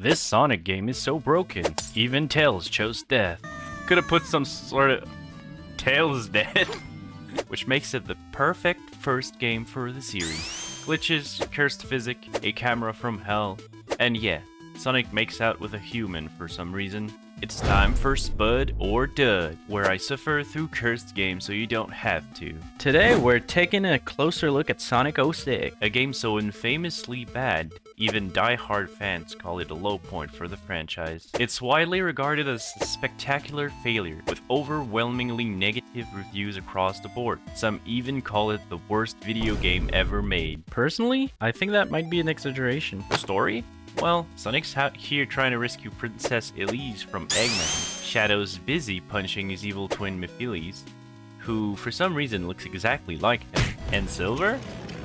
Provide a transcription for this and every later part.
This Sonic game is so broken. Even Tails chose death. Could have put some sort of Tails dead, which makes it the perfect first game for the series. Glitches, cursed physics, a camera from hell, and yeah, Sonic makes out with a human for some reason. It's time for Spud or Dud, where I suffer through cursed games so you don't have to. Today we're taking a closer look at Sonic 06, a game so infamously bad, even die-hard fans call it a low point for the franchise. It's widely regarded as a spectacular failure, with overwhelmingly negative reviews across the board. Some even call it the worst video game ever made. Personally, I think that might be an exaggeration. The story? Well, Sonic's out here trying to rescue Princess Elise from Eggman. Shadow's busy punching his evil twin Elise, who for some reason looks exactly like him. And Silver?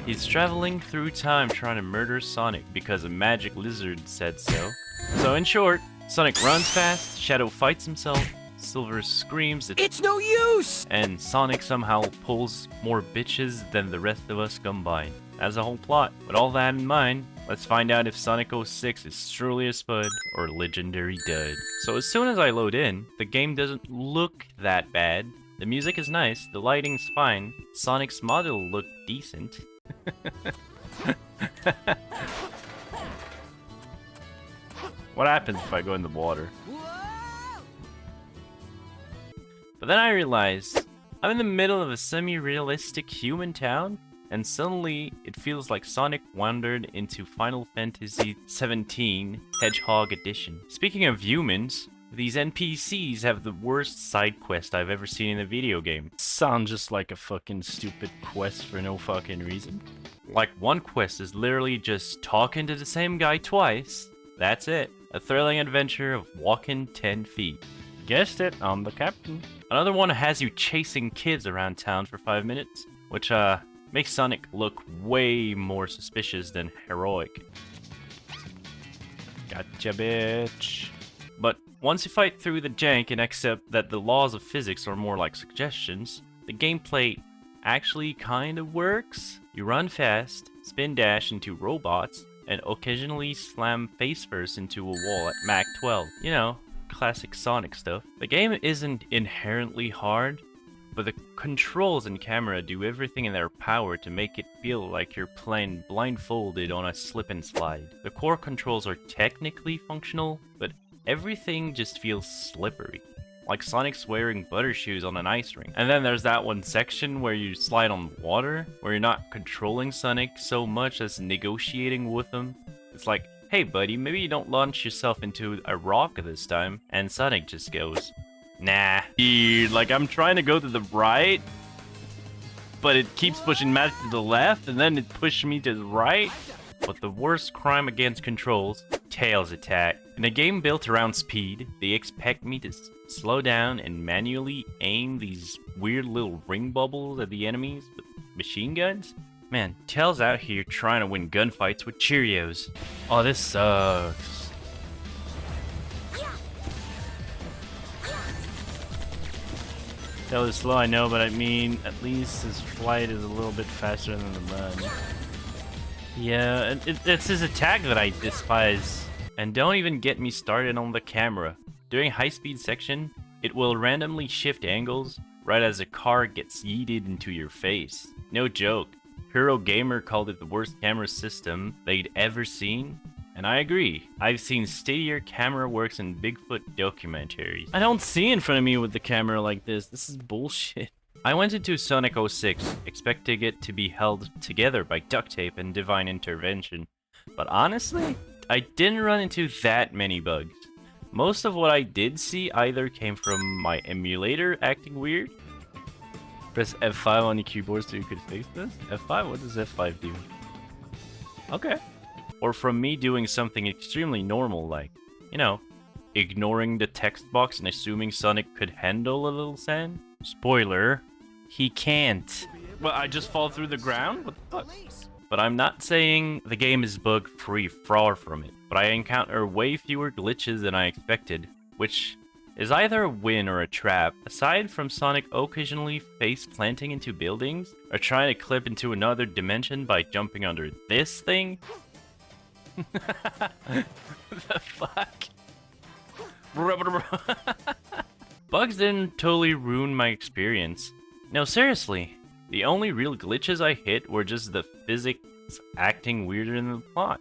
He's traveling through time trying to murder Sonic because a magic lizard said so. So in short, Sonic runs fast, Shadow fights himself, Silver screams that it's no use! And Sonic somehow pulls more bitches than the rest of us combined. That's the whole plot. With all that in mind, let's find out if Sonic 06 is truly a Spud or a legendary dud. So as soon as I load in, the game doesn't look that bad. The music is nice, the lighting's fine, Sonic's model looked decent. What happens if I go in the water? But then I realized I'm in the middle of a semi-realistic human town, and suddenly it feels like Sonic wandered into Final Fantasy XVII Hedgehog Edition. Speaking of humans, these NPCs have the worst side quest I've ever seen in a video game. Sound just like a fucking stupid quest for no fucking reason. Like, one quest is literally just talking to the same guy twice. That's it. A thrilling adventure of walking 10 feet. Guessed it, I'm the captain. Another one has you chasing kids around town for 5 minutes, which makes Sonic look way more suspicious than heroic. Gotcha, bitch. But once you fight through the jank and accept that the laws of physics are more like suggestions, the gameplay actually kind of works. You run fast, spin dash into robots, and occasionally slam face first into a wall at Mach 12. You know, classic Sonic stuff. The game isn't inherently hard, but the controls and camera do everything in their power to make it feel like you're playing blindfolded on a slip and slide. The core controls are technically functional, but everything just feels slippery. Like Sonic's wearing butter shoes on an ice rink. And then there's that one section where you slide on water, where you're not controlling Sonic so much as negotiating with him. It's like, hey buddy, maybe you don't launch yourself into a rock this time. And Sonic just goes, nah. Dude, like I'm trying to go to the right, but it keeps pushing Matt to the left, and then it pushed me to the right. But the worst crime against controls, Tails attack. In a game built around speed, they expect me to slow down and manually aim these weird little ring bubbles at the enemies with machine guns? Man, Tails out here trying to win gunfights with Cheerios. Oh, this sucks. Tails is slow, I know, but I mean, at least his flight is a little bit faster than the run. Yeah, it's his attack that I despise. And don't even get me started on the camera. During high-speed section, it will randomly shift angles right as a car gets yeeted into your face. No joke. Hero Gamer called it the worst camera system they'd ever seen. And I agree. I've seen steadier camera works in Bigfoot documentaries. I don't see in front of me with the camera like this. This is bullshit. I went into Sonic 06 expecting it to be held together by duct tape and divine intervention. But honestly, I didn't run into that many bugs. Most of what I did see either came from my emulator acting weird. Press F5 on the keyboard so you could fix this? F5? What does F5 do? Okay. Or from me doing something extremely normal like, you know, ignoring the text box and assuming Sonic could handle a little sand. Spoiler, he can't. Well, I just fall through the ground? What the fuck? But I'm not saying the game is bug-free, far from it. But I encounter way fewer glitches than I expected, which is either a win or a trap. Aside from Sonic occasionally face-planting into buildings, or trying to clip into another dimension by jumping under this thing, The fuck? Bugs didn't totally ruin my experience. No, seriously. The only real glitches I hit were just the physics acting weirder than the plot.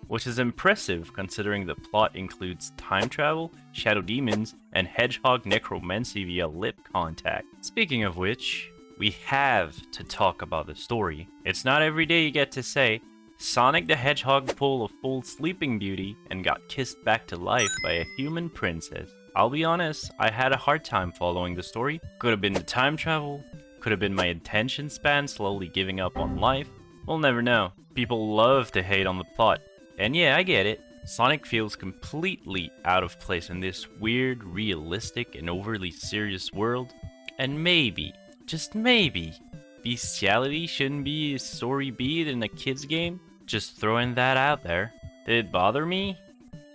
Which is impressive considering the plot includes time travel, shadow demons, and hedgehog necromancy via lip contact. Speaking of which, we have to talk about the story. It's not every day you get to say, Sonic the Hedgehog pulled a full Sleeping Beauty and got kissed back to life by a human princess. I'll be honest, I had a hard time following the story. Could have been the time travel, could have been my attention span slowly giving up on life. We'll never know. People love to hate on the plot. And yeah, I get it. Sonic feels completely out of place in this weird, realistic, and overly serious world. And maybe, just maybe, bestiality shouldn't be a story beat in a kid's game? Just throwing that out there. Did it bother me?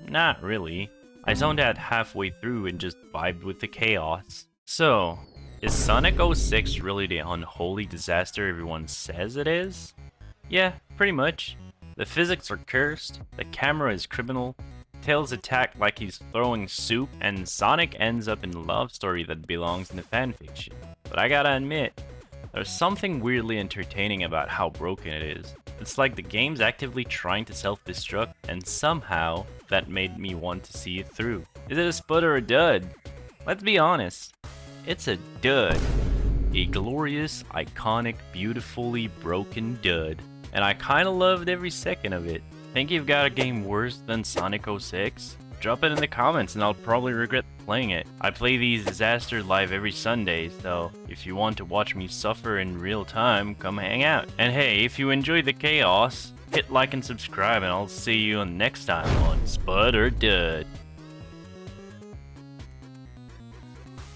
Not really. I zoned out halfway through and just vibed with the chaos. So, is Sonic 06 really the unholy disaster everyone says it is? Yeah, pretty much. The physics are cursed, the camera is criminal, Tails attacked like he's throwing soup, and Sonic ends up in a love story that belongs in the fanfiction. But I gotta admit, there's something weirdly entertaining about how broken it is. It's like the game's actively trying to self-destruct, and somehow that made me want to see it through. Is it a spud or a dud? Let's be honest, it's a dud. A glorious, iconic, beautifully broken dud. And I kinda loved every second of it. Think you've got a game worse than Sonic 06? Drop it in the comments and I'll probably regret playing it. I play these disasters live every Sunday, so if you want to watch me suffer in real time, come hang out. And hey, if you enjoyed the chaos, hit like and subscribe and I'll see you next time on Spud or Dud.